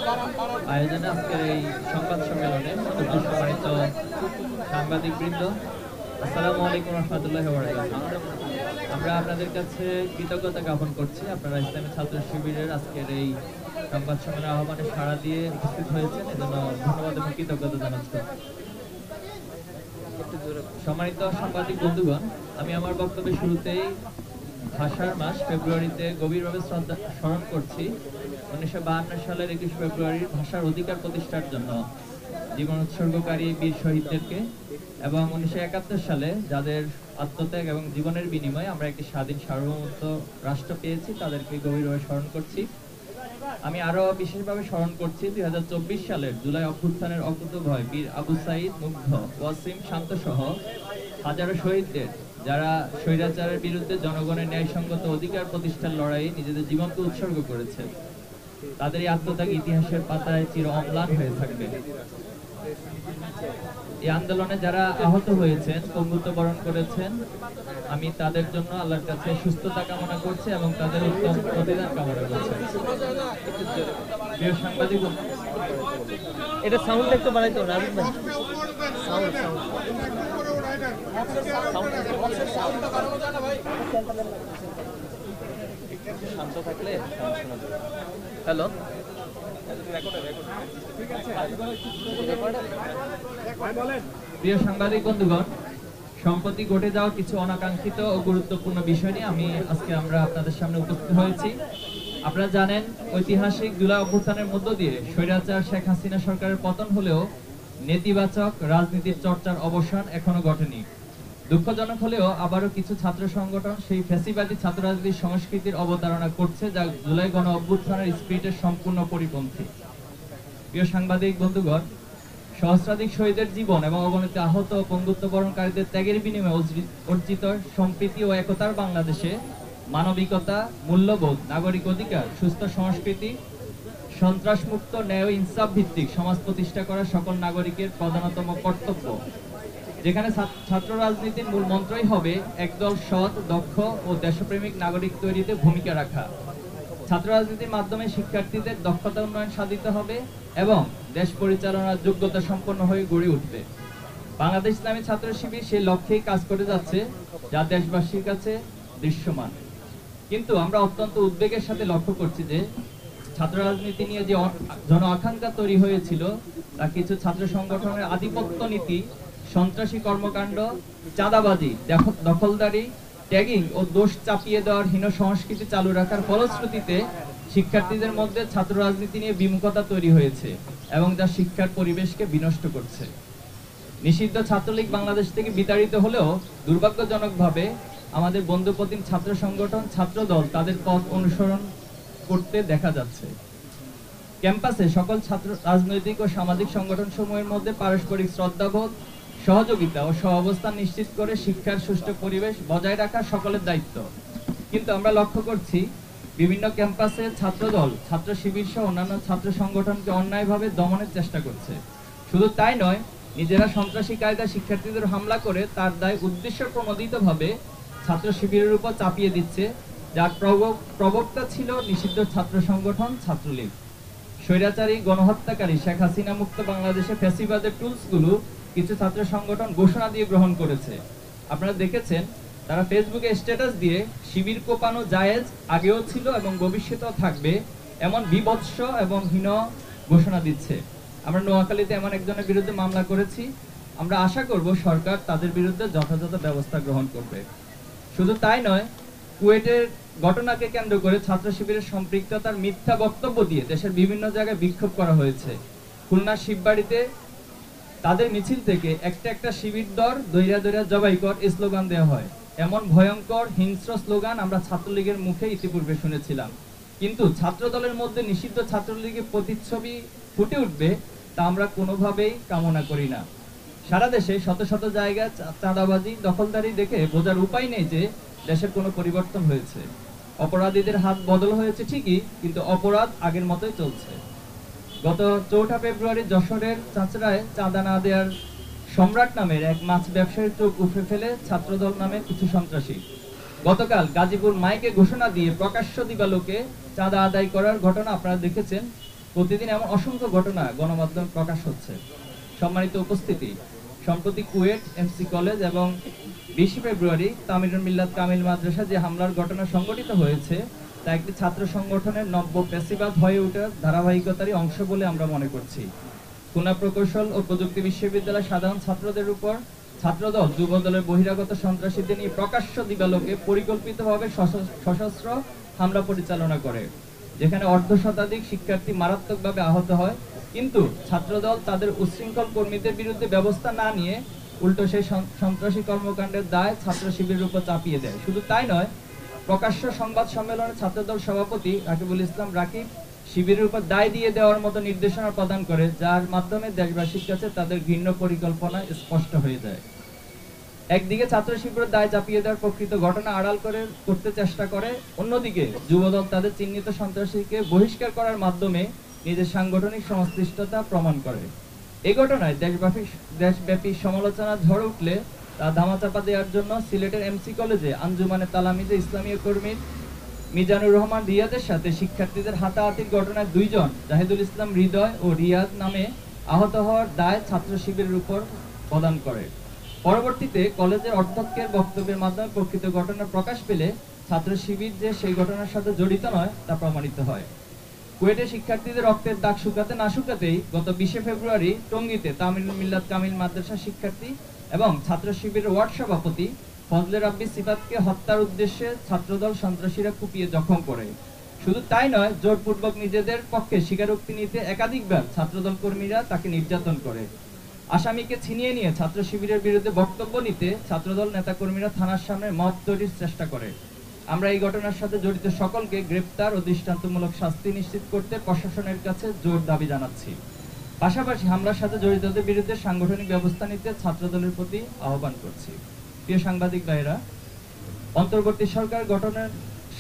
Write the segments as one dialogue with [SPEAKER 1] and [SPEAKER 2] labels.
[SPEAKER 1] আয়োজনে আজকের এই সংবাদ সম্মেলনে সম্মানিত সাংবাদিকবৃন্দ, আসসালামু আলাইকুম রহমতুল্লাহি ওয়া বারাকাতুহু। আমরা আপনাদের কাছে কৃতজ্ঞতা জ্ঞাপন করছি, আপনারা ইসলামী ছাত্র শিবিরের আজকের এই সংবাদ সম্মেলনের আহ্বানে সাড়া দিয়ে উপস্থিত হয়েছেন, এজন্য ধন্যবাদ এবং কৃতজ্ঞতা জানাচ্ছি। সম্মানিত সাংবাদিক বন্ধুগণ, আমি আমার বক্তব্যের শুরুতেই ভাষার মাস ফেব্রুয়ারিতে গভীরভাবে স্মরণ করছি 1952 সালের 21 ফেব্রুয়ারি ভাষার অধিকার প্রতিষ্ঠার জন্য জীবন উৎসর্গকারী বীর শহীদদেরকে, এবং 1971 সালে যাদের আত্মত্যাগ এবং জীবনের বিনিময়ে আমরা একটি স্বাধীন সার্বভৌমত্ব রাষ্ট্র পেয়েছি, তাদেরকে গভীরভাবে স্মরণ করছি। আমি আরো বিশেষভাবে স্মরণ করছি 2024 সালের জুলাই অভ্যুত্থানের অকুতোভয় বীর আবু সাঈদ, মুগ্ধ, ওয়াসিম, শান্ত সহ হাজারো শহীদদের, যারা স্বৈরাচারের বিরুদ্ধে জনগণের ন্যায়সঙ্গত অধিকার প্রতিষ্ঠার লড়াইয়ে নিজেদের জীবনকে উৎসর্গ করেছে। তাদের এই আত্মত্যাগ ইতিহাসের পাতায় চির অম্লান হয়ে থাকবে। এই আন্দোলনে যারা আহত হয়েছেন, পঙ্গুত্ব বরণ করেছেন, আমি তাদের জন্য আল্লাহর কাছে সুস্থতা কামনা করছি এবং তাদের উত্তম প্রতিদান কামনা করছি। প্রিয় সাংবাদিক,
[SPEAKER 2] এটা সাউন্ড একটু বাড়াইতো রাজীব ভাই, সাউন্ড
[SPEAKER 1] শান্ত থাকলে হ্যালো, প্রিয় সাংবাদিক বন্ধুগণ, সম্প্রতি ঘটে যাওয়া কিছু অনাকাঙ্ক্ষিত ও গুরুত্বপূর্ণ বিষয় নিয়ে আমরা আপনাদের সামনে উপস্থিত হয়েছি। আপনারা জানেন, ঐতিহাসিক জুলাই অভ্যুত্থানের মধ্য দিয়ে স্বৈরাচার শেখ হাসিনা সরকারের পতন হলেও নেতিবাচক রাজনীতির চর্চার অবসান এখনো ঘটেনি। দুঃখজনক হলেও আবারও কিছু ছাত্র সংগঠন সেই ফ্যাসিবাদী ছাত্র রাজনীতির সংস্কৃতির অবতারণা করছে, যা জুলাই গণ অভ্যুত্থানের স্পিরিটের সম্পূর্ণ পরিপন্থী। প্রিয় সাংবাদিক বন্ধুগণ, সহস্রাধিক শহীদের জীবন এবং অগণিত আহত ও পঙ্গুত্ব বরণকারীদের ত্যাগের বিনিময়ে অর্জিত সম্প্রীতি ও একতার বাংলাদেশে মানবিকতা, মূল্যবোধ, নাগরিক অধিকার, সুস্থ সংস্কৃতি, সন্ত্রাসমুক্ত, ন্যায় ও ইনসাফ ভিত্তিক সমাজ প্রতিষ্ঠা করা সকল নাগরিকের প্রধানতম কর্তব্য। যেখানে ছাত্র রাজনীতির মূল মন্ত্রই হবে একদল সৎ, দক্ষ ও দেশপ্রেমিক নাগরিক তৈরিতে ভূমিকা রাখা। ছাত্র রাজনীতির মাধ্যমে শিক্ষার্থীদের দক্ষতা উন্নয়ন সাধিত হবে এবং দেশ পরিচালনার যোগ্যতা সম্পন্ন হয়ে গড়ে উঠবে। বাংলাদেশ ইসলামী ছাত্র শিবির সেই লক্ষ্যেই কাজ করে যাচ্ছে, যা দেশবাসীর কাছে দৃশ্যমান। কিন্তু আমরা অত্যন্ত উদ্বেগের সাথে লক্ষ্য করছি যে ছাত্র রাজনীতি নিয়ে যে জন আকাঙ্ক্ষা তৈরি হয়েছিল, তা কিছু ছাত্র সংগঠনের আধিপত্য নীতি, সন্ত্রাসী কর্মকাণ্ড, চাঁদাবাজি, দখলদারি, ট্যাগিং ও দোষ চাপিয়ে দেওয়ার হীন সংস্কৃতি চালু রাখার ফলশ্রুতিতে শিক্ষার্থীদের মধ্যে ছাত্র রাজনীতি নিয়ে বিমুখতা তৈরি হয়েছে এবং যা শিক্ষার পরিবেশকে বিনষ্ট করছে। নিষিদ্ধ ছাত্রলীগ বাংলাদেশ থেকে বিতাড়িত হলেও দুর্ভাগ্যজনকভাবে আমাদের বন্ধুপ্রতিম ছাত্র সংগঠন, ছাত্র দল তাদের পথ অনুসরণ করতে দেখা যাচ্ছে। ক্যাম্পাসে সকল ছাত্র রাজনৈতিক ও সামাজিক সংগঠন সমূহের মধ্যে পারস্পরিক শ্রদ্ধাবোধ, সহযোগিতা ও সহাবস্থান নিশ্চিত করে শিক্ষার সুষ্ঠু পরিবেশ বজায় রাখা সকলের দায়িত্ব। কিন্তু আমরা লক্ষ্য করছি, বিভিন্ন ক্যাম্পাসে ছাত্রদল, ছাত্র শিবির সহ অন্যান্য ছাত্র সংগঠনকে অন্যায়ভাবে দমনের চেষ্টা করছে। শুধু তাই নয়, নিজেরা সন্ত্রাসী কায়দায় শিক্ষার্থীদের হামলা করে তার দায় উদ্দেশ্য প্রণোদিতভাবে ছাত্র শিবিরের উপর চাপিয়ে দিচ্ছে, যার প্রবক্তা ছিল নিষিদ্ধ ছাত্র সংগঠন ছাত্রলীগ। স্বৈরাচারী গণহত্যাকারী শেখ হাসিনা মুক্ত বাংলাদেশে ফ্যাসিবাদের টুলসগুলো কিছু ছাত্র সংগঠন ঘোষণা দিয়ে গ্রহণ করেছে। আপনারা দেখেছেন, তারা ফেসবুকে স্ট্যাটাস দিয়ে শিবির কোপানো জায়েজ, আগেও ছিল এবং ভবিষ্যতেও থাকবে, এমন বিভৎস এবং হীন ঘোষণা দিচ্ছে। আমরা নোয়াখালীতে এমন একজনের বিরুদ্ধে মামলা করেছি। আমরা আশা করব সরকার তাদের বিরুদ্ধে যথাযথ ব্যবস্থা গ্রহণ করবে। শুধু তাই নয়, কুয়েটের ঘটনাকে কেন্দ্র করে ছাত্র শিবিরের সম্পৃক্ততার মিথ্যা বক্তব্য দিয়ে দেশের বিভিন্ন জায়গায় বিক্ষোভ করা হয়েছে। খুলনার শিববাড়িতে তাদের মিছিল থেকে একটা শিবির দর দইরা দইরা জবাই কর স্লোগান দেওয়া হয়। এমন ভয়ঙ্কর হিংস্র স্লোগান আমরা ছাত্রলীগের মুখে ইতিপূর্বে শুনেছিলাম। কিন্তু ছাত্র দলের মধ্যে নিষিদ্ধ ছাত্রলীগের প্রতিচ্ছবি ফুটে উঠবে, তা আমরা কোনোভাবেই কামনা করি না। সারা দেশে শত শত জায়গায় চাঁদাবাজি, দখলদারি দেখে বোঝার উপায় নেই যে দেশের কোনো পরিবর্তন হয়েছে। অপরাধীদের হাত বদল হয়েছে ঠিকই, কিন্তু অপরাধ আগের মতোই চলছে। গত 4 ফেব্রুয়ারি যশোরের চাঁচড়ায় চাঁদা না দেওয়ার সম্রাট নামের এক মাছ ব্যবসায়ীর চোখ উপড়ে ফেলে ছাত্রদল নামে কিছু সন্ত্রাসী। গতকাল গাজীপুর মাইকে ঘোষণা দিয়ে প্রকাশ্য দিবালোকে চাঁদা আদায় করার ঘটনা আপনারা দেখেছেন। প্রতিদিন এমন অসংখ্য ঘটনা গণমাধ্যমে প্রকাশ হচ্ছে। সম্মানিত উপস্থিতি, সম্প্রতি কুয়েট এমসি কলেজ এবং 20 ফেব্রুয়ারি তামিরুল মিল্লাত কামিল মাদ্রাসা যে হামলার ঘটনা সংঘটিত হয়েছে তা একটি ছাত্র সংগঠনের নব্য পেশিবাদ হয়ে ওঠার ধারাবাহিকতারই অংশ বলে আমরা মনে করছি। খুলনা প্রকৌশল ও প্রযুক্তি বিশ্ববিদ্যালয়ের সাধারণ ছাত্রদের উপর ছাত্রদল যুবদলের বহিরাগত সন্ত্রাসীদের নিয়ে প্রকাশ্য দিবালোকে পরিকল্পিতভাবে সশস্ত্র হামলা পরিচালনা করে, যেখানে অর্ধশতাধিক শিক্ষার্থী মারাত্মকভাবে আহত হয়। কিন্তু ছাত্রদল তাদের উচ্ছৃঙ্খল কর্মীদের বিরুদ্ধে ব্যবস্থা না নিয়ে উল্টো সেই সন্ত্রাসী কর্মকাণ্ডের দায় ছাত্র শিবিরের উপর চাপিয়ে দেয়। শুধু তাই নয়, প্রকাশ্য সংবাদ সম্মেলনে ছাত্রদল সভাপতি রাকিবুল ইসলাম রাকিব শিবিরের উপর দায় দিয়ে দেওয়ার মতো নির্দেশনা প্রদান করে, যার মাধ্যমে দেশবাসীর কাছে তাদের ঘৃণ্য পরিকল্পনা স্পষ্ট হয়ে যায়। একদিকে ছাত্র শিবিরের দায় চাপিয়ে দেওয়ার প্রকৃত ঘটনা আড়াল করতে চেষ্টা করে, অন্যদিকে যুবদল তাদের চিহ্নিত সন্ত্রাসীকে বহিষ্কার করার মাধ্যমে নিজের সাংগঠনিক সংশ্লিষ্টতা প্রমাণ করে। এই ঘটনায় দেশব্যাপী সমালোচনা ঝড় উঠলে তা ধামাচাপা দেওয়ার জন্য সিলেটের এমসি কলেজে আঞ্জুমানে তালামিজে ইসলামীয় কর্মী মিজানুর রহমান রিয়াদের সাথে শিক্ষার্থীদের হাতাহাতির ঘটনায় 2 জন জাহিদুল ইসলাম হৃদয় ও রিয়াদ নামে আহত হওয়ার দায় ছাত্র শিবিরের উপর প্রদান করে। পরবর্তীতে কলেজের অধ্যক্ষের বক্তব্যের মাধ্যমে প্রকৃত ঘটনা প্রকাশ পেলে ছাত্র শিবির যে সেই ঘটনার সাথে জড়িত নয় তা প্রমাণিত হয়। কুয়েটে শিক্ষার্থীদের রক্তের দাগ শুকাতে না শুকাতেই গত 20 ফেব্রুয়ারি টঙ্গীতে তামিরুল মিল্লাত কামিল মাদ্রাসা শিক্ষার্থী এবং ছাত্র শিবিরের ওয়ার্ড সভাপতি ফজলে রাব্বি সিফাতকে হত্যার উদ্দেশ্যে ছাত্রদল সন্ত্রাসীরা কুপিয়ে জখম করে। শুধু তাই নয়, জোরপূর্বক নিজেদের পক্ষে স্বীকারোক্তি নিতে একাধিকবার ছাত্রদল কর্মীরা তাকে নির্যাতন করে। আসামিকে ছিনিয়ে নিয়ে ছাত্র শিবিরের বিরুদ্ধে বক্তব্য নিতে ছাত্রদল নেতাকর্মীরা থানার সামনে মব তৈরির চেষ্টা করে। আমরা এই ঘটনার সাথে জড়িত সকলকে গ্রেপ্তার ও দৃষ্টান্তমূলক শাস্তি নিশ্চিত করতে প্রশাসনের কাছে জোর দাবি জানাচ্ছি। পাশাপাশি হামলার সাথে জড়িতদের বিরুদ্ধে সাংগঠনিক ব্যবস্থা নিতে ছাত্রদলের প্রতি আহ্বান করছি। প্রিয় সাংবাদিক ভাইরা, অন্তর্বর্তী সরকার গঠনের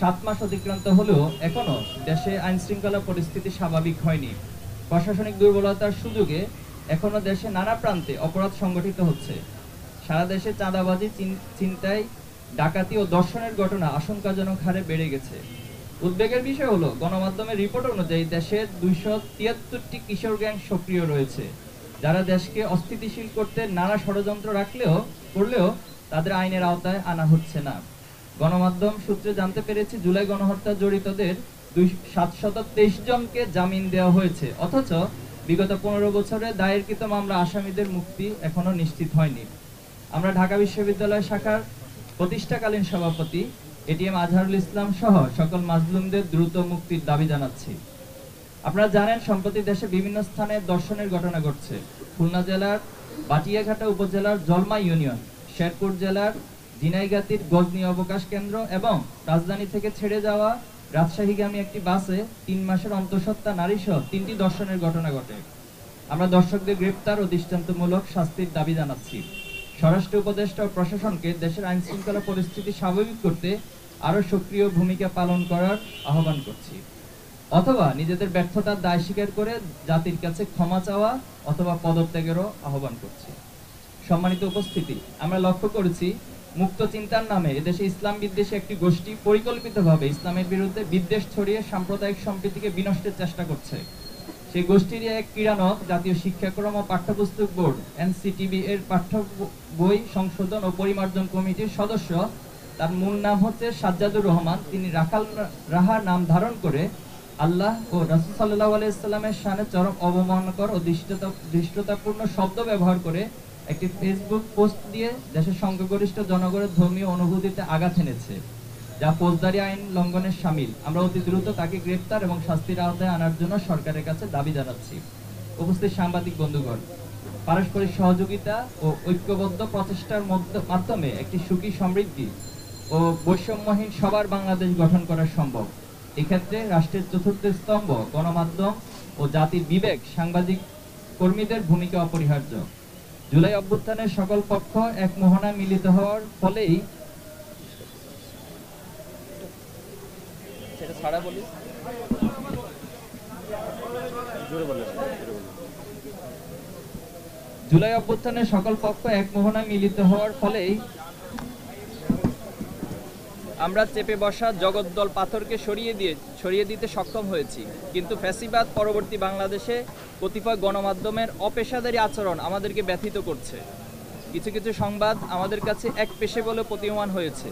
[SPEAKER 1] 7 মাস অতিক্রান্ত হলেও এখনো দেশে আইন শৃঙ্খলা পরিস্থিতি স্বাভাবিক হয়নি। প্রশাসনিক দুর্বলতার সুযোগে এখনো দেশে নানা প্রান্তে অপরাধ সংগঠিত হচ্ছে। সারা দেশে চাঁদাবাজি, ছিনতাই, ডাকাতি ও ধর্ষণের ঘটনা আশঙ্কাজনক হারে বেড়ে গেছে। উদ্বেগের বিষয় হলো, গণমাধ্যমের রিপোর্ট অনুযায়ী দেশের 273টি কিশোর গ্যাং সক্রিয় রয়েছে, যারা দেশকে অস্থিতিশীল করতে নানা ষড়যন্ত্র করলেও তাদের আইনের আওতায় আনা হচ্ছে না। গণমাধ্যম সূত্রে জানতে পেরেছি, জুলাই গণহত্যা জড়িতদের 723 জনকে জামিন দেওয়া হয়েছে, অথচ বিগত 15 বছরে দায়েরকৃত মামলা আসামিদের মুক্তি এখনো নিশ্চিত হয়নি। আমরা ঢাকা বিশ্ববিদ্যালয় শাখার প্রতিষ্ঠাকালীন সভাপতি এটিএম আজহারুল ইসলাম সহ সকল মাজলুমদের দ্রুত মুক্তির দাবি জানাচ্ছি। আপনারা জানেন, সম্প্রতি দেশে বিভিন্ন স্থানে ধর্ষণের ঘটনা ঘটছে। খুলনা জেলার বাটিয়াঘাটা উপজেলার জলমা ইউনিয়ন, শেরপুর জেলার ঝিনাইগাতীর গজনী অবকাশ কেন্দ্র এবং রাজধানী থেকে ছেড়ে যাওয়া রাজশাহীগামী একটি বাসে 3 মাসের অন্তঃসত্ত্বা নারী সহ 3টি ধর্ষণের ঘটনা ঘটে। আমরা দর্শকদের গ্রেপ্তার ও দৃষ্টান্তমূলক শাস্তির দাবি জানাচ্ছি। স্বরাষ্ট্র উপদেষ্টা ও প্রশাসনকে দেশের আইন শৃঙ্খলা পরিস্থিতি স্বাভাবিক করতে আরো সক্রিয় ভূমিকা পালন করার আহ্বান করছি, অথবা নিজেদের ব্যর্থতার দায় স্বীকার করে জাতির কাছে ক্ষমা চাওয়া অথবা পদত্যাগেরও আহ্বান করছি। সম্মানিত উপস্থিতি, আমরা লক্ষ্য করেছি, মুক্ত চিন্তার নামে এদেশে ইসলাম বিদ্বেষী একটি গোষ্ঠী পরিকল্পিতভাবে ইসলামের বিরুদ্ধে বিদ্বেষ ছড়িয়ে সাম্প্রদায়িক সম্প্রীতিকে বিনষ্টের চেষ্টা করছে। সেই গোষ্ঠীর এক ক্রীড়ানক জাতীয় শিক্ষাক্রম ও পাঠ্যপুস্তক বোর্ড এনসিটিবি এর পাঠ্য বই সংশোধন ও পরিমার্জন কমিটির সদস্য, তার মূল নাম হচ্ছে সাজ্জাদুর রহমান। তিনি রাহার নাম ধারণ করে আল্লাহ ও রাসূল সাল্লাল্লাহু আলাইহি ওয়াসাল্লামের শানে চরম অবমাননাকর ও ধৃষ্টতাপূর্ণ শব্দ ব্যবহার করে একটি ফেসবুক পোস্ট দিয়ে দেশের সংখ্যাগরিষ্ঠ জনগণের ধর্মীয় অনুভূতিতে আঘাত এনেছে, যা ফৌজদারি আইন লঙ্ঘনের শামিল। আমরা অতি দ্রুত তাকে গ্রেফতার এবং শাস্তির আওতায় আনার জন্য সরকারের কাছে দাবি জানাচ্ছি। উপস্থিত সাংবাদিক বন্ধুগণ, পারস্পরিক সহযোগিতা ও ঐক্যবদ্ধ প্রচেষ্টার মাধ্যমে একটি সুখী, সমৃদ্ধি ও বৈষম্যহীন সবার বাংলাদেশ গঠন করা সম্ভব। এক্ষেত্রে রাষ্ট্রের চতুর্থ স্তম্ভ গণমাধ্যম ও জাতির বিবেক, সাংবাদিক কর্মীদের ভূমিকা অপরিহার্য। জুলাই অভ্যুত্থানের সকল পক্ষ এক মোহনায় মিলিত হওয়ার ফলেই আমরা চেপে বসা জগদ্দল পাথরকে সরিয়ে দিতে সক্ষম হয়েছি, কিন্তু ফ্যাসিবাদ পরবর্তী বাংলাদেশে কতিপয় গণমাধ্যমের অপেশাদারী আচরণ আমাদেরকে ব্যথিত করছে। কিছু কিছু সংবাদ আমাদের কাছে এক পেশে বলে প্রতীয়মান হয়েছে।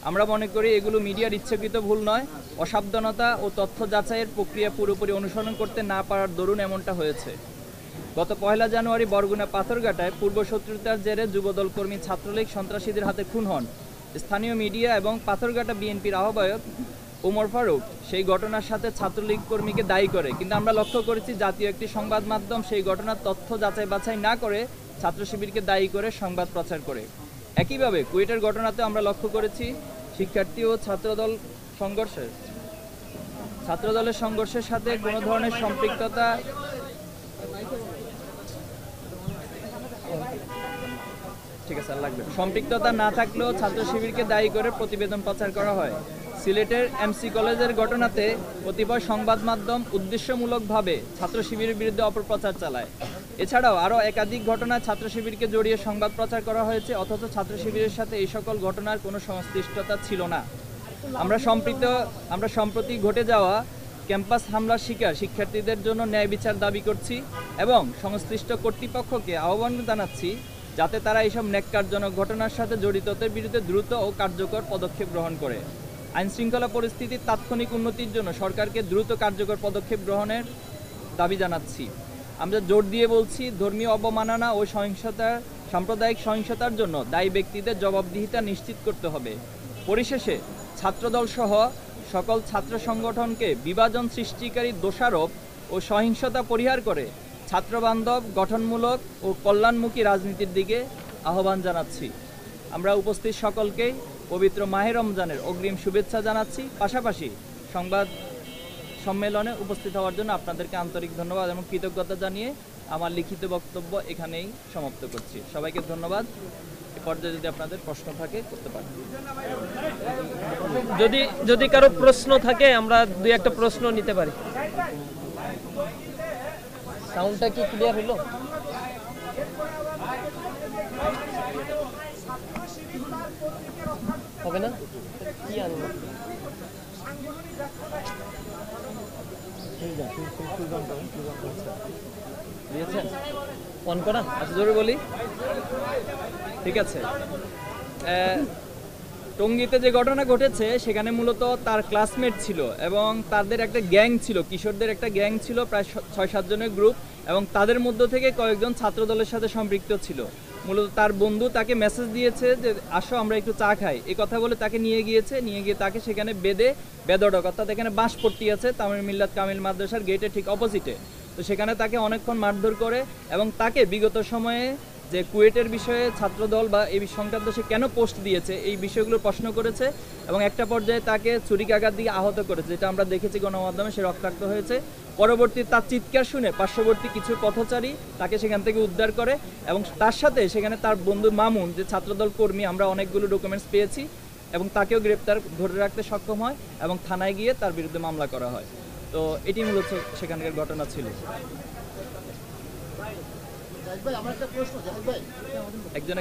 [SPEAKER 1] আমরা মনে করি এগুলো মিডিয়ার ইচ্ছাকৃত ভুল নয়, অসাবধানতা ও তথ্য যাচাইয়ের প্রক্রিয়া পুরোপুরি অনুসরণ করতে না পারার দরুন এমনটা হয়েছে। গত 1 জানুয়ারি বরগুনা পাথরঘাটায় পূর্বশত্রুতার জেরে যুবদল কর্মী ছাত্রলীগ সন্ত্রাসীদের হাতে খুন হন স্থানীয় মিডিয়া এবং পাথরঘাটা বিএনপির আহ্বায়ক ওমর ফারুক সেই ঘটনার সাথে ছাত্রলীগ কর্মীকে দায়ী করে, কিন্তু আমরা লক্ষ্য করেছি জাতীয় একটি সংবাদ মাধ্যম সেই ঘটনার তথ্য যাচাই বাছাই না করে ছাত্র শিবিরকে দায়ী করে সংবাদ প্রচার করে। একইভাবে কুয়েটের ঘটনাতে আমরা লক্ষ্য করেছি শিক্ষার্থী ও ছাত্রদলের সংঘর্ষের সাথে কোনো ধরনের সম্পৃক্ততা না থাকলেও ছাত্র শিবিরকে দায়ী করে প্রতিবেদন প্রচার করা হয়। সিলেটের এমসি কলেজের ঘটনাতে কতিপয় সংবাদ মাধ্যম উদ্দেশ্যমূলকভাবে ছাত্র শিবিরের বিরুদ্ধে অপপ্রচার চালায়। এছাড়াও আরও একাধিক ঘটনায় ছাত্র শিবিরকে জড়িয়ে সংবাদ প্রচার করা হয়েছে, অথচ ছাত্র শিবিরের সাথে এই সকল ঘটনার কোনো সংশ্লিষ্টতা ছিল না। আমরা সম্প্রতি ঘটে যাওয়া ক্যাম্পাস হামলার শিকার শিক্ষার্থীদের জন্য ন্যায় বিচার দাবি করছি এবং সংশ্লিষ্ট কর্তৃপক্ষকে আহ্বান জানাচ্ছি যাতে তারা এইসব ন্যাক্কারজনক ঘটনার সাথে জড়িতদের বিরুদ্ধে দ্রুত ও কার্যকর পদক্ষেপ গ্রহণ করে। আইনশৃঙ্খলা পরিস্থিতির তাৎক্ষণিক উন্নতির জন্য সরকারকে দ্রুত কার্যকর পদক্ষেপ গ্রহণের দাবি জানাচ্ছি। আমরা জোর দিয়ে বলছি, ধর্মীয় অবমাননা ও সাম্প্রদায়িক সহিংসতার জন্য দায়ী ব্যক্তিদের জবাবদিহিতা নিশ্চিত করতে হবে। পরিশেষে ছাত্রদল সহ সকল ছাত্র সংগঠনকে বিভাজন সৃষ্টিকারী দোষারোপ ও সহিংসতা পরিহার করে ছাত্রবান্ধব, গঠনমূলক ও কল্যাণমুখী রাজনীতির দিকে আহ্বান জানাচ্ছি। আমরা উপস্থিত সকলকেই পবিত্র মাহে রমজানের অগ্রিম শুভেচ্ছা জানাচ্ছি। পাশাপাশি সংবাদ সম্মেলনে উপস্থিত হওয়ার জন্য আপনাদেরকে আন্তরিক ধন্যবাদ এবং কৃতজ্ঞতা জানিয়ে আমার লিখিত বক্তব্য এখানেই সমাপ্ত করছি। সবাইকে ধন্যবাদ। এ পর্যায়ে যদি আপনাদের প্রশ্ন থাকে করতে পারেন।
[SPEAKER 2] যদি কারো প্রশ্ন থাকে আমরা দুই একটা প্রশ্ন নিতে পারি। সাউন্ডটা কি ক্লিয়ার হলো? হবে না? কি আনবো?
[SPEAKER 1] দিয়েছেন
[SPEAKER 2] অন করা?
[SPEAKER 1] আচ্ছা, জোরে বলি। ঠিক আছে। টঙ্গীতে যে ঘটনা ঘটেছে সেখানে মূলত তার ক্লাসমেট ছিল এবং তাদের একটা গ্যাং ছিল, কিশোরদের একটা গ্যাং ছিল, প্রায় 6-7 জনের গ্রুপ, এবং তাদের মধ্য থেকে কয়েকজন ছাত্র দলের সাথে সম্পৃক্ত ছিল। মূলত তার বন্ধু তাকে মেসেজ দিয়েছে যে আসো আমরা একটু চা খাই, এই কথা বলে তাকে নিয়ে গিয়ে তাকে সেখানে বেদড়ক, অর্থাৎ এখানে বাঁশপট্টি আছে তামিল মিল্লাত কামিল মাদ্রাসার গেটের ঠিক অপোজিটে। তো সেখানে তাকে অনেকক্ষণ মারধর করে এবং তাকে বিগত সময়ে যে কুয়েটের বিষয়ে ছাত্রদল বা এই সংক্রান্ত সে কেন পোস্ট দিয়েছে এই বিষয়গুলো প্রশ্ন করেছে এবং একটা পর্যায়ে তাকে ছুরিকাঘাত দিয়ে আহত করেছে, যেটা আমরা দেখেছি গণমাধ্যমে। সে রক্তাক্ত হয়েছে। পরবর্তী তার চিৎকার শুনে পার্শ্ববর্তী কিছু পথচারী তাকে সেখান থেকে উদ্ধার করে এবং তার সাথে সেখানে তার বন্ধু মামুন, যে ছাত্রদল কর্মী, আমরা অনেকগুলো ডকুমেন্টস পেয়েছি এবং তাকেও ধরে রাখতে সক্ষম হয় এবং থানায় গিয়ে তার বিরুদ্ধে মামলা করা হয়। তো এটি মূলত সেখানকার ঘটনা ছিল। একজন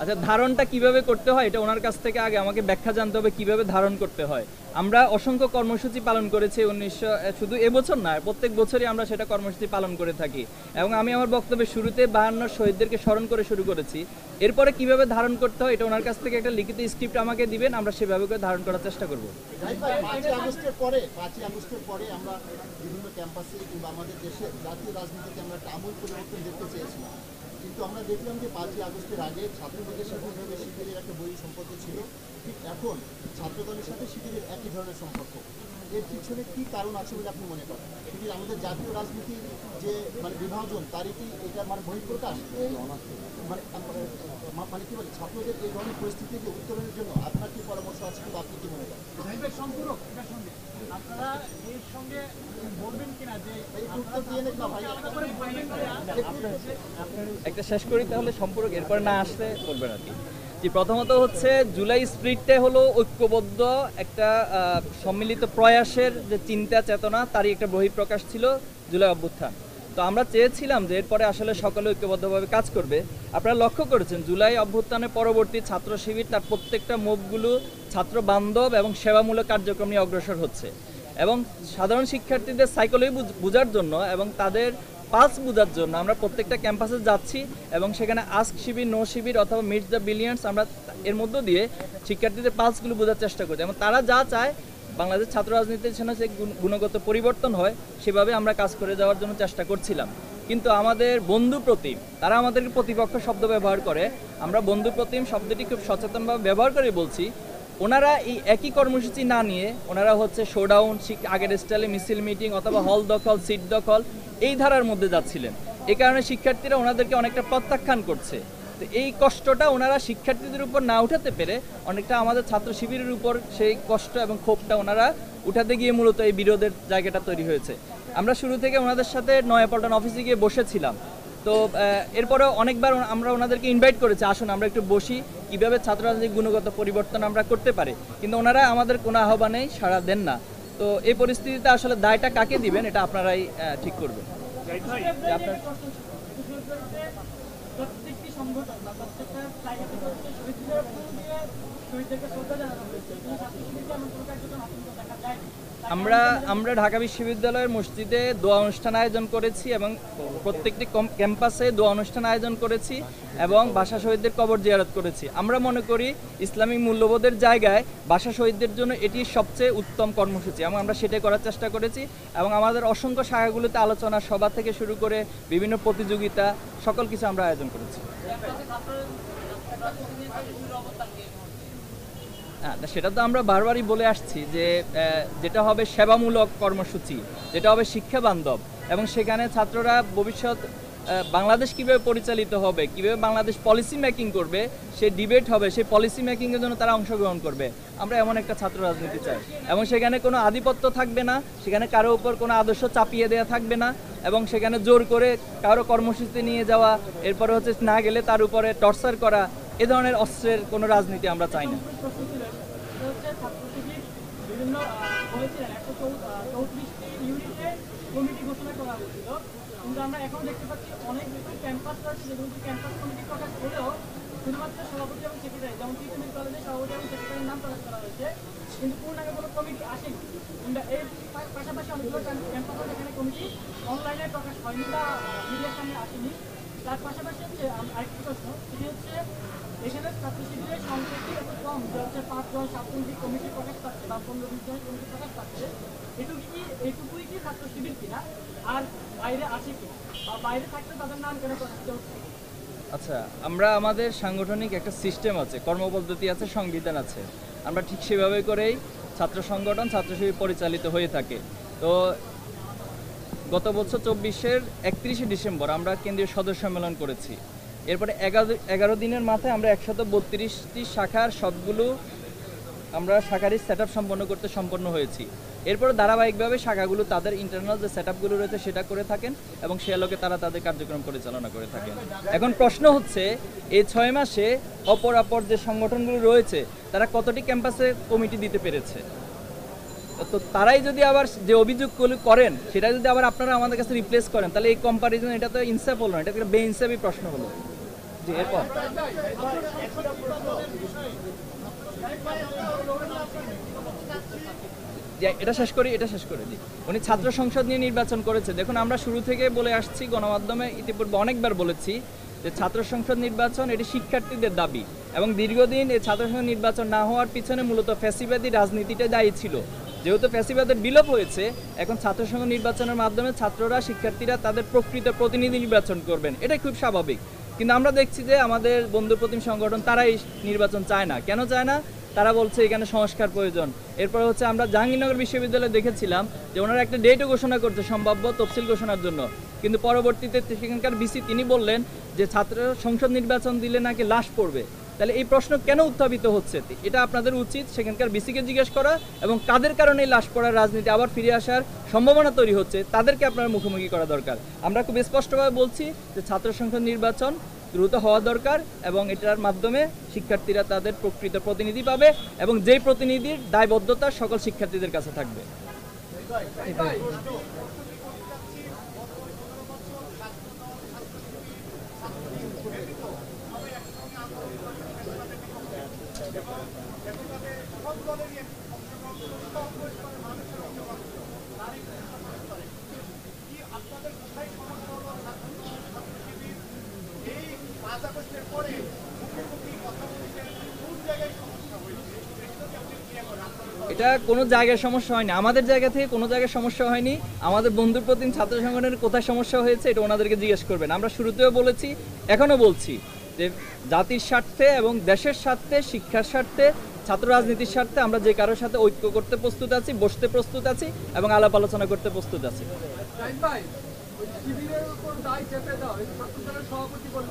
[SPEAKER 1] আচ্ছা, ধারণটা কিভাবে করতে হয় এটা ওনার কাছ থেকে আগে আমাকে ব্যাখ্যা জানতে হবে কিভাবে ধারণ করতে হয়। আমরা অসংখ্য কর্মসূচি পালন করেছি শুধু এবছর না, প্রত্যেক বছরই আমরা সেটা কর্মসূচি পালন করে থাকি এবং আমি আমার বক্তব্যের শুরুতে 52 শহীদদেরকে স্মরণ করে শুরু করেছি। এরপরে কিভাবে ধারণ করতে হয় এটা ওনার কাছ থেকে একটা লিখিত স্ক্রিপ্ট আমাকে দিবেন, আমরা সেভাবে করে ধারণ করার চেষ্টা করব।
[SPEAKER 3] 5 আগস্টের পরে আমরা বিভিন্ন ক্যাম্পাসে কিংবা আমাদের দেশের জাতীয় রাজনীতিতে আমরা একটা আমূল পরিবর্তন দেখতে চেয়েছিলাম, কিন্তু আমরা দেখলাম যে 5 আগস্টের আগে ছাত্রলীগের সাথে যেভাবে শিবিরের একটা বৈরী সম্পর্ক ছিল, ঠিক এখন ছাত্রদলের সাথে শিবিরের একই ধরনের সম্পর্ক। এর পিছনে কি কারণ আছে বলে আপনি মনে করেন? শিবির আমাদের জাতীয় রাজনীতির যে বিভাজন, তারই কি এটা বহিঃপ্রকাশ? কি বলে ছাত্রদের এই ধরনের পরিস্থিতিকে উত্তরণের জন্য আপনার কি পরামর্শ আছে, কিন্তু আপনি কি মনে করেন? আপনারা এর সঙ্গে বলবেন কিনা যে এই উত্তর দিয়ে না ভাই
[SPEAKER 1] একটা শেষ করি তাহলে সম্পর্ক, এরপর না আসলে বলবেন আর কি। যে প্রথমত হচ্ছে জুলাই স্প্রিটটা হলো ঐক্যবদ্ধ একটা সম্মিলিত প্রয়াসের যে চিন্তা চেতনা, তারই একটা বহিঃপ্রকাশ ছিল জুলাই অভ্যুত্থান।
[SPEAKER 4] তো আমরা চেয়েছিলাম যে এরপরে আসলে সকলে ঐক্যবদ্ধভাবে কাজ করবে। আপনারা লক্ষ্য করেছেন জুলাই অভ্যুত্থানের পরবর্তী ছাত্র শিবির তার প্রত্যেকটা মুভগুলো ছাত্র বান্ধব এবং সেবামূলক কার্যক্রম নিয়ে অগ্রসর হচ্ছে, এবং সাধারণ শিক্ষার্থীদের সাইকোলজি বোঝার জন্য এবং তাদের পালস বোঝার জন্য আমরা প্রত্যেকটা ক্যাম্পাসে যাচ্ছি, এবং সেখানে আস্ক শিবির, নো শিবির অথবা মিট দ্য বিলিয়ন্স আমরা এর মধ্য দিয়ে শিক্ষার্থীদের পালসগুলো বোঝার চেষ্টা করছি, এবং তারা যা চায় বাংলাদেশ ছাত্র রাজনীতির জন্য যে গুণগত পরিবর্তন হয় সেভাবে আমরা কাজ করে যাওয়ার জন্য চেষ্টা করছিলাম। কিন্তু আমাদের বন্ধু প্রতিম তারা আমাদেরকে প্রতিপক্ষ শব্দ ব্যবহার করে, আমরা বন্ধু প্রতিম শব্দটি খুব সচেতনভাবে ব্যবহার করে বলছি। ওনারা এই একই কর্মসূচি না নিয়ে ওনারা হচ্ছে শোডাউন, আগের স্টাইলে মিছিল মিটিং অথবা হল দখল, সিট দখল এই ধারার মধ্যে যাচ্ছিলেন। এই কারণে শিক্ষার্থীরা ওনাদেরকে অনেকটা প্রত্যাখ্যান করছে। তো এই কষ্টটা ওনারা শিক্ষার্থীদের উপর না উঠাতে পেরে অনেকটা আমাদের ছাত্র শিবিরের উপর সেই কষ্ট এবং ক্ষোভটা ওনারা উঠাতে গিয়ে মূলত এই বিরোধের জায়গাটা তৈরি হয়েছে। আমরা শুরু থেকে ওনাদের সাথে নয়াপল্টন অফিসে গিয়ে বসেছিলাম। তো এরপরেও অনেকবার আমরা ওনাদেরকে ইনভাইট করেছি, আসুন আমরা একটু বসি, কীভাবে ছাত্র রাজনীতির গুণগত পরিবর্তন আমরা করতে পারি, কিন্তু ওনারা আমাদের কোনো আহ্বানেই সাড়া দেন না। তো এই পরিস্থিতিতে আসলে দায়টা কাকে দিবেন এটা আপনারাই ঠিক করবেন। আপনার
[SPEAKER 2] প্রত্যেকটি সংগঠন বা প্রত্যেকটা জায়গাতে শহীদদেরকে শ্রদ্ধা জানানো হয়েছে, কিন্তু ছাত্র শিবিরকে এমন কোনো কার্যক্রম আতঙ্ক দেখা যায়।
[SPEAKER 4] আমরা ঢাকা বিশ্ববিদ্যালয়ের মসজিদে দোয়া অনুষ্ঠান আয়োজন করেছি, এবং প্রত্যেকটি ক্যাম্পাসে দোয়া অনুষ্ঠান আয়োজন করেছি, এবং ভাষা শহীদদের কবর জিয়ারত করেছি। আমরা মনে করি ইসলামিক মূল্যবোধের জায়গায় ভাষা শহীদদের জন্য এটি সবচেয়ে উত্তম কর্মসূচি, এবং আমরা সেটাই করার চেষ্টা করেছি। এবং আমাদের অসংখ্য শাখাগুলোতে আলোচনা সভা থেকে শুরু করে বিভিন্ন প্রতিযোগিতা সকল কিছু আমরা আয়োজন করেছি। সেটা তো আমরা বারবারই বলে আসছি যে যেটা হবে সেবামূলক কর্মসূচি, যেটা হবে শিক্ষা বান্ধব, এবং সেখানে ছাত্ররা ভবিষ্যৎ বাংলাদেশ কীভাবে পরিচালিত হবে, কীভাবে বাংলাদেশ পলিসি মেকিং করবে সেই ডিবেট হবে, সেই পলিসি মেকিংয়ের জন্য তারা অংশগ্রহণ করবে। আমরা এমন একটা ছাত্র রাজনীতি চাই, এবং সেখানে কোনো আধিপত্য থাকবে না, সেখানে কারো উপর কোনো আদর্শ চাপিয়ে দেওয়া থাকবে না, এবং সেখানে জোর করে কারো কর্মসূচিতে নিয়ে যাওয়া, এরপরে হচ্ছে না গেলে তার উপরে টর্চার করা, এ ধরনের অস্ত্রের কোনো রাজনীতি আমরা চাই না।
[SPEAKER 2] বিভিন্ন বলেছিলেন 134টি ইউনিটে কমিটি ঘোষণা করা হয়েছিল, কিন্তু আমরা এখন দেখতে পাচ্ছি অনেক ক্যাম্পাস রয়েছে যেগুলো ক্যাম্পাস কমিটি প্রকাশ হলেও শুধুমাত্র সভাপতি এবং সেক্রেটারি, যেমন টিউশন কলেজে সভাপতি এবং সেক্রেটারির নাম প্রকাশ করা হয়েছে, কিন্তু পূর্ণাঙ্গ কোনো কমিটি আসেনি। কিংবা এর পাশাপাশি অনেকগুলো ক্যাম্পাস এখানে কমিটি অনলাইনে প্রকাশ হয়নি বা মিডিয়ার সামনে আসেনি। তার পাশাপাশি হচ্ছে আরেকটি প্রশ্ন, সেটি হচ্ছে এখানে ছাত্র শিবিরের সংখ্যাটি এত কম যে হচ্ছে 5 জন 7 জনটি কমিটি প্রকাশ পাচ্ছে বা 15-20 জনের কমিটি প্রকাশ পাচ্ছে, এটুকুই কি ছাত্র শিবির কিনা, আর বাইরে আছে কিনা, বা বাইরে থাকলে তাদের নাম কেন প্রকাশ হচ্ছে?
[SPEAKER 4] আচ্ছা, আমরা আমাদের সাংগঠনিক একটা সিস্টেম আছে, কর্মপদ্ধতি আছে, সংবিধান আছে, আমরা ঠিক সেভাবে করেই ছাত্র সংগঠন ছাত্র শিবির পরিচালিত হয়ে থাকে। তো গত বছর 24-এর 31শে ডিসেম্বর আমরা কেন্দ্রীয় সদস্য সম্মেলন করেছি। এরপরে 11 দিনের মাথায় আমরা 132টি শাখার সবগুলো আমরা শাখারই সেট আপ সম্পন্ন হয়েছি। এরপর ধারাবাহিকভাবে শাখাগুলো তাদের ইন্টারনাল যে সেট আপগুলো রয়েছে সেটা করে থাকেন, এবং সে আলোকে তারা তাদের কার্যক্রম পরিচালনা করে থাকেন। এখন প্রশ্ন হচ্ছে এই 6 মাসে অপর যে সংগঠনগুলো রয়েছে তারা কতটি ক্যাম্পাসে কমিটি দিতে পেরেছে? তো তারাই যদি আবার যে অভিযোগগুলো করেন সেটা যদি আবার আপনারা আমাদের কাছে রিপ্লেস করেন, তাহলে এই কম্পারিজন এটা তো ইনসাফ হলো না, এটা একটা বেইনসাফি প্রশ্ন হলো। জি, এরপর এটা শেষ করি জি। উনি ছাত্র সংসদ নিয়ে নির্বাচন করেছে। দেখুন, আমরা শুরু থেকে বলে আসছি, গণমাধ্যমে ইতিপূর্বে অনেকবার বলেছি যে ছাত্র সংসদ নির্বাচন এটি শিক্ষার্থীদের দাবি, এবং দীর্ঘদিন এই ছাত্র সংসদ নির্বাচন না হওয়ার পিছনে মূলত ফ্যাসিবাদী রাজনীতিটা দায়ী ছিল। যেহেতু ফ্যাসিবাদের বিলোপ হয়েছে, এখন ছাত্র সংসদ নির্বাচনের মাধ্যমে ছাত্ররা, শিক্ষার্থীরা তাদের প্রকৃত প্রতিনিধি নির্বাচন করবেন, এটাই খুব স্বাভাবিক। কিন্তু আমরা দেখছি যে আমাদের বন্ধুপ্রতিম সংগঠন তারাই নির্বাচন চায় না। কেন চায় না? তারা বলছে এখানে সংস্কার প্রয়োজন। এরপর হচ্ছে আমরা জাহাঙ্গীরনগর বিশ্ববিদ্যালয়ে দেখেছিলাম যে ওনারা একটা ডেটও ঘোষণা করছে সম্ভাব্য তফসিল ঘোষণার জন্য, কিন্তু পরবর্তীতে সেখানকার ভিসি তিনি বললেন যে ছাত্র সংসদ নির্বাচন দিলে নাকি লাশ পড়বে। তাহলে এই প্রশ্ন কেন উত্থাপিত হচ্ছে? এটা আপনাদের উচিত সেখানকার ভিসিকে জিজ্ঞেস করা, এবং কাদের কারণে এই লাশ পড়ার রাজনীতি আবার ফিরে আসার সম্ভাবনা তৈরি হচ্ছে তাদেরকে আপনার মুখোমুখি করা দরকার। আমরা খুব স্পষ্টভাবে বলছি যে ছাত্র সংসদ নির্বাচন দ্রুত হওয়া দরকার, এবং এটার মাধ্যমে শিক্ষার্থীরা তাদের প্রকৃত প্রতিনিধি পাবে, এবং যেই প্রতিনিধির দায়বদ্ধতা সকল শিক্ষার্থীদের কাছে থাকবে। এটা কোনো জায়গায় সমস্যা হয়নি, আমাদের জায়গা থেকে কোনো জায়গায় সমস্যা হয়নি। আমাদের বন্ধুর প্রতিম ছাত্র সংগঠনের কোথায় সমস্যা হয়েছে এটা ওনাদেরকে জিজ্ঞেস করবেন। আমরা শুরুতেও বলেছি, এখনও বলছি যে জাতির স্বার্থে এবং দেশের স্বার্থে, শিক্ষার স্বার্থে, ছাত্র রাজনীতির স্বার্থে আমরা যে কারোর সাথে ঐক্য করতে প্রস্তুত আছি, বসতে প্রস্তুত আছি এবং আলাপ আলোচনা করতে প্রস্তুত আছি।
[SPEAKER 2] শিবিরের উপর দায় চেপে দেওয়া ছাত্রদলের সভাপতি বলল,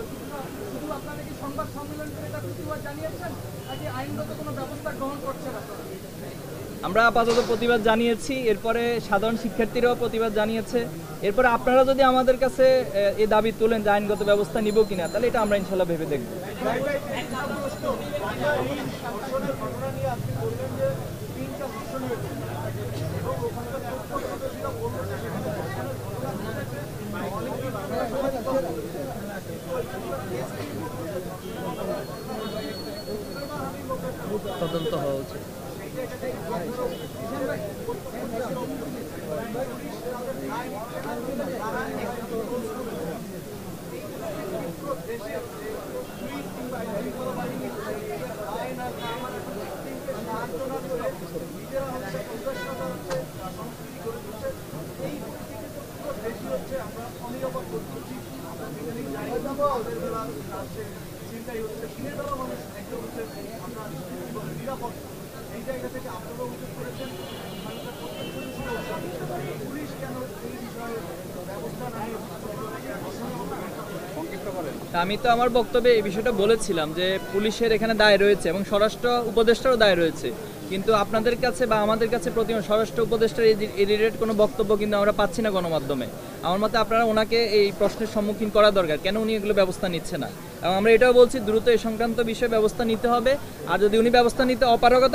[SPEAKER 2] শুধু আপনারা কি সংবাদ সম্মেলন করে তার প্রতিবাদ জানিয়েছেন নাকি আইনগত কোনো ব্যবস্থা গ্রহণ করছেন আপনারা?
[SPEAKER 4] আমরা আপাতত প্রতিবাদ জানিয়েছি, এরপরে সাধারণ শিক্ষার্থীরাও প্রতিবাদ জানিয়েছে। এরপরে আপনারা যদি আমাদের কাছে এই দাবি তোলেন যে আইনগত ব্যবস্থা নিব কিনা, তাহলে এটা আমরা ইনশাল্লাহ ভেবে দেখব। তদন্ত হওয়া উচিত। আমি তো আমার বক্তব্যে এই বিষয়টা বলেছিলাম যে পুলিশের এখানে দায় রয়েছে এবং স্বরাষ্ট্র উপদেষ্টারও দায় রয়েছে, কিন্তু আপনাদের কাছে বা আমাদের কাছে স্বরাষ্ট্র উপদেষ্টার এই রিলেটেড কোনো বক্তব্য কিন্তু আমরা পাচ্ছি না গণমাধ্যমে। আমার মতে আপনারা ওনাকে এই প্রশ্নের সম্মুখীন করা দরকার, কেন উনি এগুলো ব্যবস্থা নিচ্ছে না। এবং আমরা এটাও বলছি দ্রুত এই সংক্রান্ত বিষয়ে ব্যবস্থা নিতে হবে, আর যদি উনি ব্যবস্থা নিতে অপারগতা